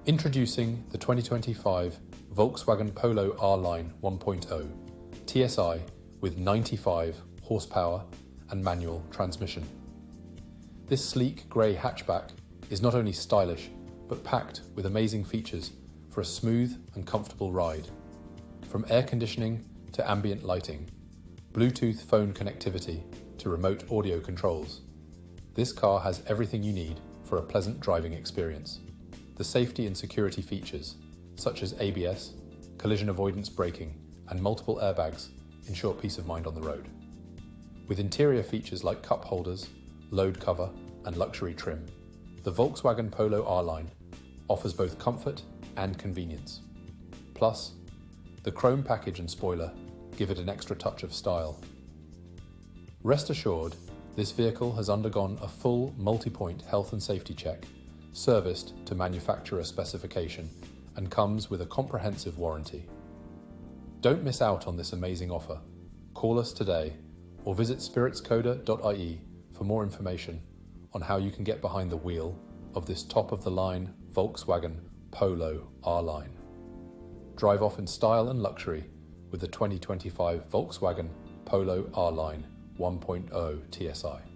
Introducing the 2025 Volkswagen Polo R-line 1.0 TSI with 95 horsepower and manual transmission. This sleek grey hatchback is not only stylish, but packed with amazing features for a smooth and comfortable ride. From air conditioning to ambient lighting, Bluetooth phone connectivity to remote audio controls, this car has everything you need for a pleasant driving experience. The safety and security features, such as ABS, collision avoidance braking, and multiple airbags, ensure peace of mind on the road. With interior features like cup holders, load cover, and luxury trim, the Volkswagen Polo R-line offers both comfort and convenience. Plus, the chrome package and spoiler give it an extra touch of style. Rest assured, this vehicle has undergone a full multi-point health and safety check, serviced to manufacturer specification, and comes with a comprehensive warranty. Don't miss out on this amazing offer. Call us today or visit spiritskoda.ie for more information on how you can get behind the wheel of this top-of-the-line Volkswagen Polo R-line. Drive off in style and luxury with the 2025 Volkswagen Polo R-line 1.0 TSI.